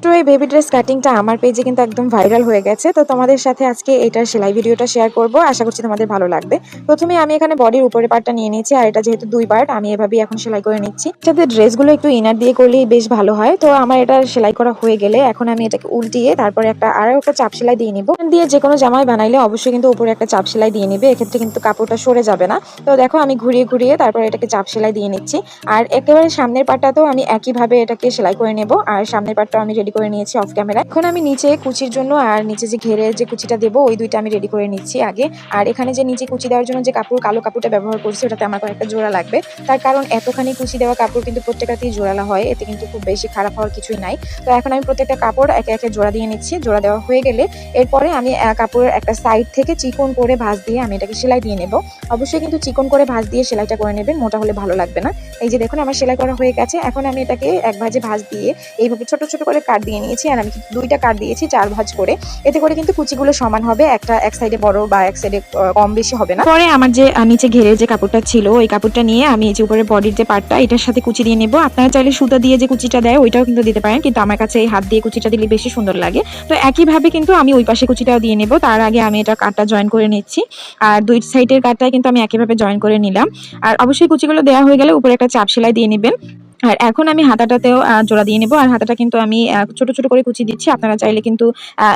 ছোট্ট এই baby dress কাটিংটা আমার পেজে কিন্তু একদম ভাইরাল হয়ে গেছে। তো তোমাদের সাথে আজকে এটার সেলাই ভিডিওটা শেয়ার করব। আশা করছি তোমাদের ভালো লাগবে। প্রথমে আমি এখানে বডির উপরের পার্টটা নিয়ে নিয়েছি, আর এটা যেহেতু 2 পার্ট আমি এভাবেই এখন সেলাই করে নিচ্ছি। সাথে ড্রেসগুলো একটু ইনার দিয়ে করলেই বেশ ভালো হয়। তো আমার এটা সেলাই করা হয়ে গেলে এখন আমি এটাকে উল্টিয়ে তারপরে আরো একটা চাপ সেলাই দিয়ে নিব। দিয়ে যে কোনো জামাই বানাইলে অবশ্যই কিন্তু উপরে একটা চাপ সেলাই দিয়ে নিবে, এক্ষেত্রে কিন্তু কাপড়টা সরে যাবে না। তো দেখো আমি ঘুরিয়ে ঘুরিয়ে তারপরে এটাকে চাপ সেলাই দিয়ে নিচ্ছি। আর একেবারে সামনের পার্টটাতেও আমি একইভাবে এটাকে সেলাই করে নেব। আর সামনের পার্টটাও আমি রেডি করে নিয়েছি অফ ক্যামেরা। এখন আমি নিচে কুচির জন্য আর নিচে যে ঘেরের যে কুচিটা দেবো ওই দুইটা আমি রেডি করে নিচ্ছি আগে। আর এখানে যে নিচে কুচি দেওয়ার জন্য যে কালো কাপড়টা ব্যবহার করছি ওটাতে আমার কয়েকটা জোড়া লাগবে। তার কারণ এতখানি কুচি দেওয়া কাপড় কিন্তু প্রত্যেকটাতেই জোড়ালা হয়, এতে কিন্তু খুব বেশি খারাপ হওয়ার কিছুই নাই। তো এখন আমি প্রত্যেকটা কাপড় একে একে জোড়া দিয়ে নিচ্ছি। জোড়া দেওয়া হয়ে গেলে এরপরে আমি কাপড়ের একটা সাইড থেকে চিকন করে ভাঁজ দিয়ে আমি এটাকে সেলাই দিয়ে নেব। অবশ্যই কিন্তু চিকন করে ভাঁজ দিয়ে সেলাইটা করে নেবেন, মোটা হলে ভালো লাগবে না। এই যে দেখুন আমার সেলাই করা হয়ে গেছে। এখন আমি এটাকে এক ভাঁজে ভাঁজ দিয়ে এইভাবে ছোট ছোট করে কাট দিয়ে নিয়েছি। আর আমি দুইটা কাট দিয়েছি 4 ভাঁজ করে, এতে করে কিন্তু কুচিগুলো সমান হবে, এক সাইডে বড় বা এক সাইডে কম বেশি হবে না। পরে আমার যে নিচে ঘেরের যে কাপড়টা ছিল ওই কাপড়টা নিয়ে আমি এই যে উপরে বডির যে পার্টটা এটার সাথে কুচি দিয়ে নেব। আপনারা চাইলে সুতা দিয়ে যে কুচিটা দেয় ওইটাও কিন্তু দিতে পারেন, কিন্তু আমার কাছে এই হাত দিয়ে কুচিটা দিলে বেশি সুন্দর লাগে। তো একইভাবে কিন্তু আমি ওই পাশে কুচিটাও দিয়ে নেব। তার আগে আমি এটা কাটটা জয়েন করে নিচ্ছি, আর দুই সাইডের কাটটাই কিন্তু আমি একইভাবে জয়েন করে নিলাম। আর অবশ্যই কুচিগুলো দেওয়া হয়ে গেলে উপরে একটা চাপ সেলাই দিয়ে নেবেন। আর এখন আমি হাতাটাতেও জোড়া দিয়ে নেব। আর হাতাটা কিন্তু আমি ছোট ছোট করে কুচি দিচ্ছি, আপনারা চাইলে কিন্তু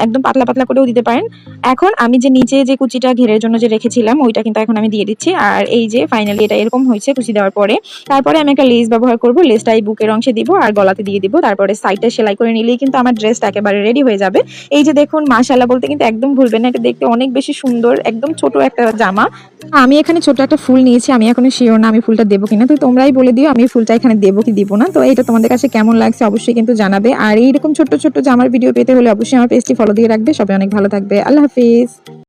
একদম পাতলা পাতলা করেও দিতে পারেন। এখন আমি যে নিচে যে কুচিটা ঘেরের জন্য যে রেখেছিলাম ওইটা কিন্তু এখন আমি দিয়ে দিচ্ছি। আর এই যে ফাইনালি এটা এরকম হয়েছে কুচি দেওয়ার পরে। তারপরে আমি একটা লেস ব্যবহার করব, লেসটা এই বুকের অংশে দিব আর গলাতে দিয়ে দিব। তারপরে সাইডটা সেলাই করে নিলেই কিন্তু আমার ড্রেসটা একেবারে রেডি হয়ে যাবে। এই যে দেখুন মাশাআল্লাহ বলতে কিন্তু একদম ভুলবেন না, এটা দেখতে অনেক বেশি সুন্দর, একদম ছোট একটা জামা। আমি এখানে ছোট একটা ফুল নিয়েছি, আমি এখনো শিওর না আমি ফুলটা দেবো কিনা। তো তোমরাই বলে দিও আমি ফুলটা এখানে দেবো কি দিব না। তো এটা তোমাদের কাছে কেমন লাগছে অবশ্যই কিন্তু জানাবে। আর এইরকম ছোট্ট ছোট্ট জামার ভিডিও পেতে হলে অবশ্যই আমার পেজটি ফলো দিয়ে রাখবে। সবাই অনেক ভালো থাকবে। আল্লাহ হাফিজ।